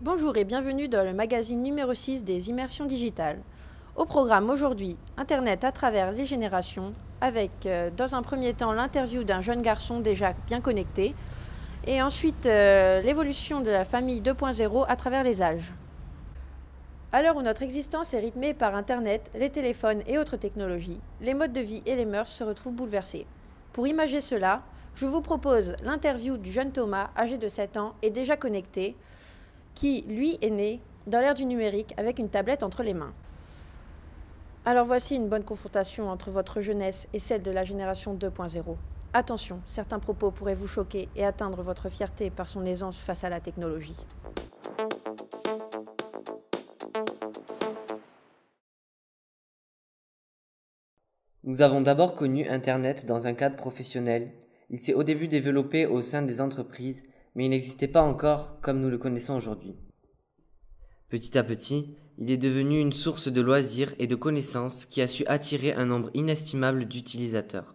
Bonjour et bienvenue dans le magazine numéro 6 des Immersions digitales. Au programme aujourd'hui, Internet à travers les générations, avec dans un premier temps l'interview d'un jeune garçon déjà bien connecté, et ensuite l'évolution de la famille 2.0 à travers les âges. À l'heure où notre existence est rythmée par Internet, les téléphones et autres technologies, les modes de vie et les mœurs se retrouvent bouleversés. Pour imager cela, je vous propose l'interview du jeune Thomas, âgé de 7 ans et déjà connecté, qui, lui, est né dans l'ère du numérique avec une tablette entre les mains. Alors voici une bonne confrontation entre votre jeunesse et celle de la génération 2.0. Attention, certains propos pourraient vous choquer et atteindre votre fierté par son aisance face à la technologie. Nous avons d'abord connu Internet dans un cadre professionnel. Il s'est au début développé au sein des entreprises, mais il n'existait pas encore comme nous le connaissons aujourd'hui. Petit à petit, il est devenu une source de loisirs et de connaissances qui a su attirer un nombre inestimable d'utilisateurs.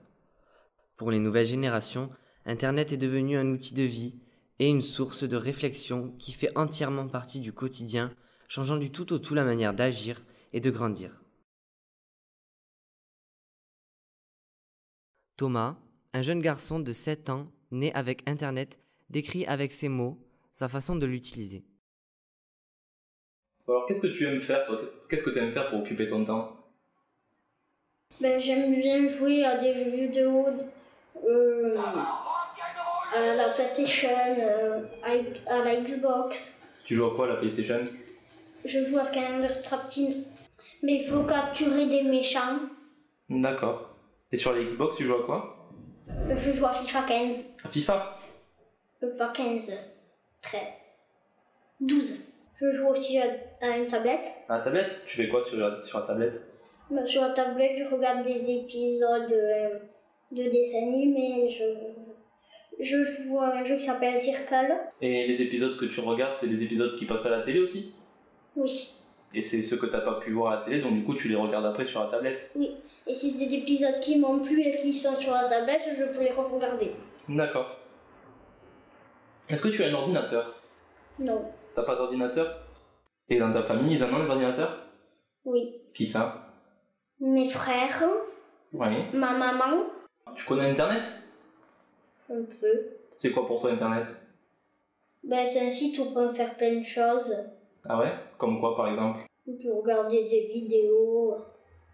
Pour les nouvelles générations, Internet est devenu un outil de vie et une source de réflexion qui fait entièrement partie du quotidien, changeant du tout au tout la manière d'agir et de grandir. Thomas, un jeune garçon de 7 ans, né avec Internet, décrit avec ses mots sa façon de l'utiliser. Alors, qu'est-ce que tu aimes faire, toi? Qu'est-ce que tu aimes faire pour occuper ton temps? J'aime bien jouer à des jeux vidéo, à la PlayStation, à la Xbox. Tu joues à quoi, la PlayStation? Je joue à Skylander Traptine. Mais il faut capturer des méchants. D'accord. Et sur les Xbox, tu joues à quoi? Je joue à FIFA 15. À FIFA? Pas 15, 13, 12. Je joue aussi à une tablette. À la tablette? Tu fais quoi sur la tablette? Sur la tablette, je regarde des épisodes de dessins animés. Je joue à un jeu qui s'appelle Circle. Et les épisodes que tu regardes, c'est des épisodes qui passent à la télé aussi? Oui. Et c'est ceux que t'as pas pu voir à la télé, donc du coup tu les regardes après sur la tablette? Oui. Et si c'est des épisodes qui m'ont plu et qui sont sur la tablette, je peux les regarder. D'accord. Est-ce que tu as un ordinateur? Non. T'as pas d'ordinateur? Et dans ta famille, ils en ont des ordinateurs? Oui. Qui ça? Mes frères. Oui. Ma maman. Tu connais Internet? Un peu. C'est quoi pour toi Internet? C'est un site où on peut faire plein de choses. Ah ouais? Comme quoi par exemple? On peut regarder des vidéos.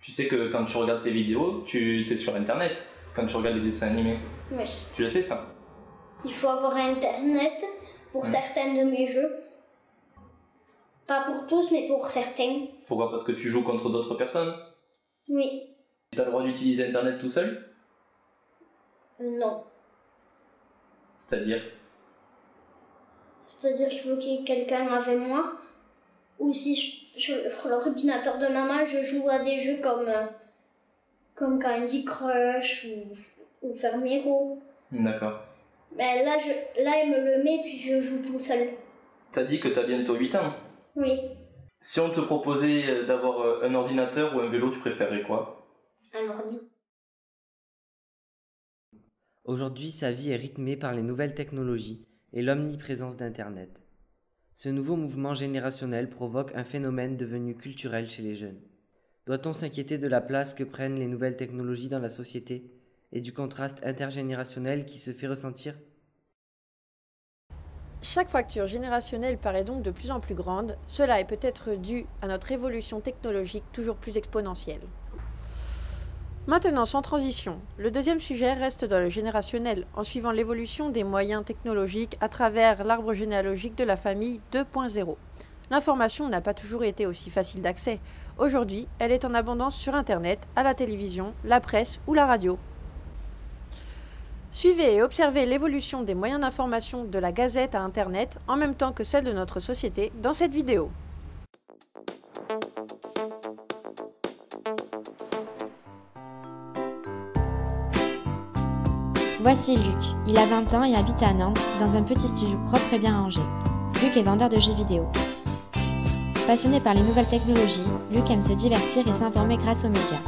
Tu sais que quand tu regardes tes vidéos, tu es sur Internet, quand tu regardes les dessins animés. Oui. Tu le sais ça? Il faut avoir Internet pour certains de mes jeux. Pas pour tous, mais pour certains. Pourquoi? Parce que tu joues contre d'autres personnes? Oui. Tu as le droit d'utiliser Internet tout seul? Non. C'est-à-dire? C'est-à-dire qu'il faut qu'il y ait quelqu'un avec moi. Ou si sur l'ordinateur de maman, je joue à des jeux comme Candy Crush ou Fermiro. D'accord. Mais là, elle me le met, puis je joue tout seul. T'as dit que t'as bientôt 8 ans? Oui. Si on te proposait d'avoir un ordinateur ou un vélo, tu préférerais quoi? Un ordi. Aujourd'hui, sa vie est rythmée par les nouvelles technologies et l'omniprésence d'Internet. Ce nouveau mouvement générationnel provoque un phénomène devenu culturel chez les jeunes. Doit-on s'inquiéter de la place que prennent les nouvelles technologies dans la société et du contraste intergénérationnel qui se fait ressentir? Chaque fracture générationnelle paraît donc de plus en plus grande. Cela est peut-être dû à notre évolution technologique toujours plus exponentielle. Maintenant, sans transition, le deuxième sujet reste dans le générationnel, en suivant l'évolution des moyens technologiques à travers l'arbre généalogique de la famille 2.0. L'information n'a pas toujours été aussi facile d'accès. Aujourd'hui, elle est en abondance sur Internet, à la télévision, la presse ou la radio. Suivez et observez l'évolution des moyens d'information de la Gazette à Internet en même temps que celle de notre société dans cette vidéo. Voici Luc. Il a 20 ans et habite à Nantes, dans un petit studio propre et bien rangé. Luc est vendeur de jeux vidéo. Passionné par les nouvelles technologies, Luc aime se divertir et s'informer grâce aux médias.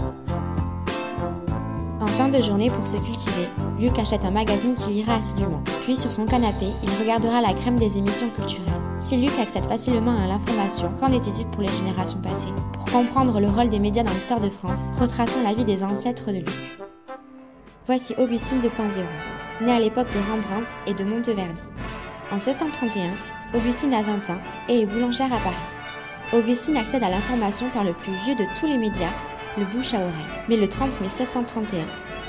En fin de journée, pour se cultiver, Luc achète un magazine qu'il lira assidûment. Puis sur son canapé, il regardera la crème des émissions culturelles. Si Luc accède facilement à l'information, qu'en était-il pour les générations passées? Pour comprendre le rôle des médias dans l'histoire de France, retraçons la vie des ancêtres de Luc. Voici Augustine 2.0, née à l'époque de Rembrandt et de Monteverdi. En 1631, Augustine a 20 ans et est boulangère à Paris. Augustine accède à l'information par le plus vieux de tous les médias, le bouche à oreille. Mais le 30 mai 1631,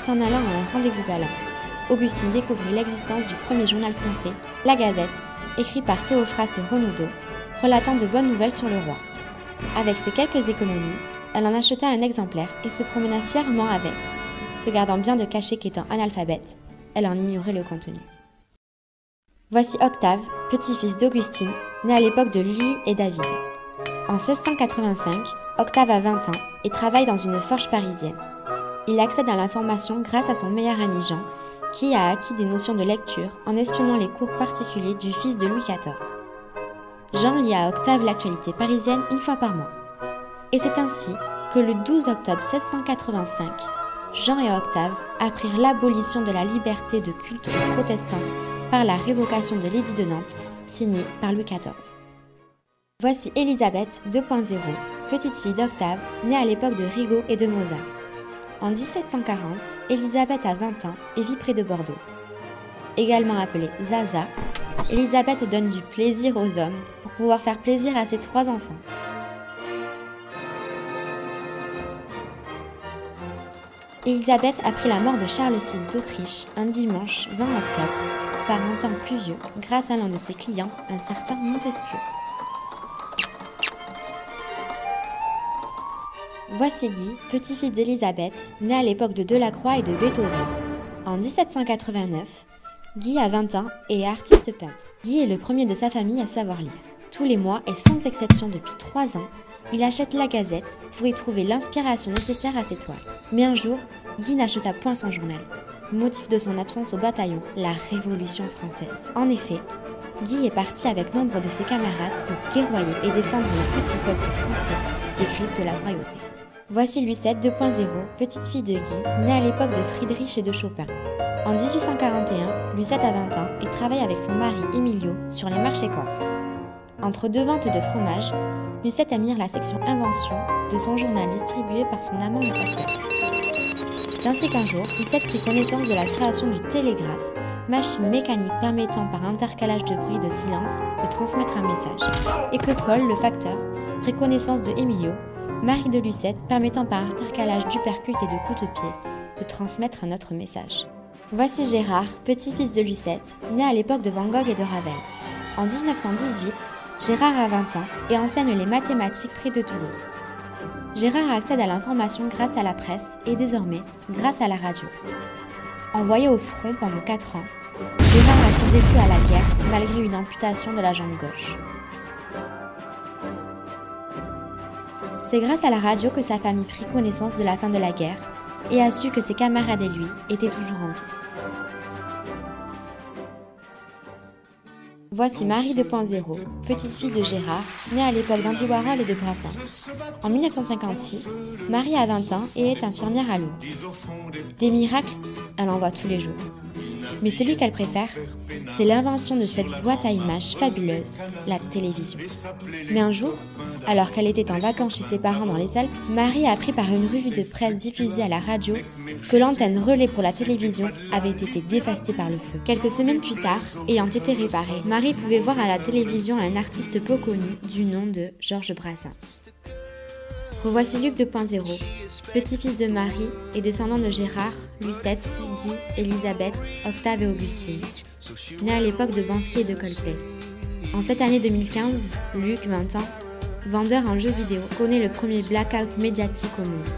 s'en allant à un rendez-vous galant, Augustine découvrit l'existence du premier journal français, La Gazette, écrit par Théophraste Renaudot, relatant de bonnes nouvelles sur le roi. Avec ses quelques économies, elle en acheta un exemplaire et se promena fièrement avec, se gardant bien de cacher qu'étant analphabète, elle en ignorait le contenu. Voici Octave, petit-fils d'Augustine, né à l'époque de Louis et David. En 1685, Octave a 20 ans et travaille dans une forge parisienne. Il accède à l'information grâce à son meilleur ami Jean, qui a acquis des notions de lecture en espionnant les cours particuliers du fils de Louis XIV. Jean lit à Octave l'actualité parisienne une fois par mois. Et c'est ainsi que le 12 octobre 1685, Jean et Octave apprirent l'abolition de la liberté de culte aux protestants par la révocation de l'édit de Nantes, signé par Louis XIV. Voici Élisabeth 2.0, petite fille d'Octave, née à l'époque de Rigaud et de Mozart. En 1740, Élisabeth a 20 ans et vit près de Bordeaux. Également appelée Zaza, Élisabeth donne du plaisir aux hommes pour pouvoir faire plaisir à ses 3 enfants. Élisabeth apprit la mort de Charles VI d'Autriche un dimanche 20 octobre, par un temps pluvieux, grâce à l'un de ses clients, un certain Montesquieu. Voici Guy, petit-fils d'Élisabeth, né à l'époque de Delacroix et de Beethoven. En 1789, Guy a 20 ans et est artiste peintre. Guy est le premier de sa famille à savoir lire. Tous les mois et sans exception depuis 3 ans, il achète la Gazette pour y trouver l'inspiration nécessaire à ses toiles. Mais un jour, Guy n'acheta point son journal, motif de son absence au bataillon, la Révolution française. En effet, Guy est parti avec nombre de ses camarades pour guerroyer et défendre le petit peuple français des griffes de la royauté. Voici Lucette 2.0, petite fille de Guy, née à l'époque de Friedrich et de Chopin. En 1841, Lucette a 20 ans et travaille avec son mari Emilio sur les marchés corses. Entre 2 ventes de fromage, Lucette admire la section invention de son journal distribué par son amant le facteur. C'est ainsi qu'un jour, Lucette prit connaissance de la création du télégraphe, machine mécanique permettant par intercalage de bruit de silence de transmettre un message, et que Paul, le facteur, prit connaissance de Emilio, mari de Lucette, permettant par intercalage d'uppercut et de coups de pied de transmettre un autre message. Voici Gérard, petit-fils de Lucette, né à l'époque de Van Gogh et de Ravel. En 1918, Gérard a 20 ans et enseigne les mathématiques près de Toulouse. Gérard accède à l'information grâce à la presse et désormais grâce à la radio. Envoyé au front pendant 4 ans, Gérard a survécu à la guerre malgré une amputation de la jambe gauche. C'est grâce à la radio que sa famille prit connaissance de la fin de la guerre et a su que ses camarades et lui étaient toujours en vie. Voici Marie 2.0, petite fille de Gérard, née à l'époque d'Andy Warhol et de Brassens. En 1956, Marie a 20 ans et est infirmière à Lourdes. Des miracles, elle en voit tous les jours. Mais celui qu'elle préfère, c'est l'invention de cette boîte à images fabuleuse, la télévision. Mais un jour, alors qu'elle était en vacances chez ses parents dans les Alpes, Marie a appris par une revue de presse diffusée à la radio que l'antenne relais pour la télévision avait été dévastée par le feu. Quelques semaines plus tard, ayant été réparée, Marie pouvait voir à la télévision un artiste peu connu du nom de Georges Brassens. Revoici Luc 2.0, petit-fils de Marie et descendant de Gérard, Lucette, Guy, Élisabeth, Octave et Augustine, né à l'époque de Banquier et de Coldplay. En cette année 2015, Luc, 20 ans, vendeur en jeux vidéo, connaît le premier blackout médiatique au monde,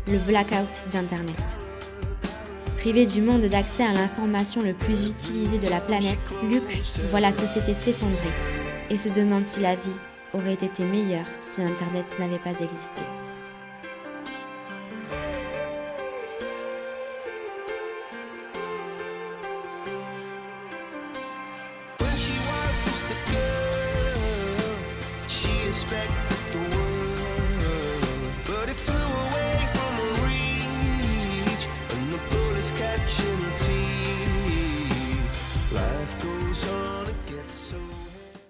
le blackout d'Internet. Privé du monde d'accès à l'information le plus utilisé de la planète, Luc voit la société s'effondrer et se demande si la vie aurait été meilleure si Internet n'avait pas existé. When she was just a girl, she is affected the world, but it flew away from our reach, and the bullets catching the teeth. Life goes on, it gets so heavy.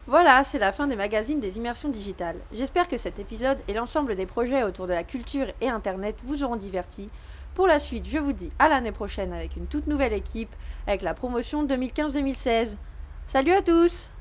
Voilà, c'est la fin des magazines des immersions digitales. J'espère que cet épisode et l'ensemble des projets autour de la culture et Internet vous auront divertis. Pour la suite, je vous dis à l'année prochaine avec une toute nouvelle équipe, avec la promotion 2015-2016. Salut à tous!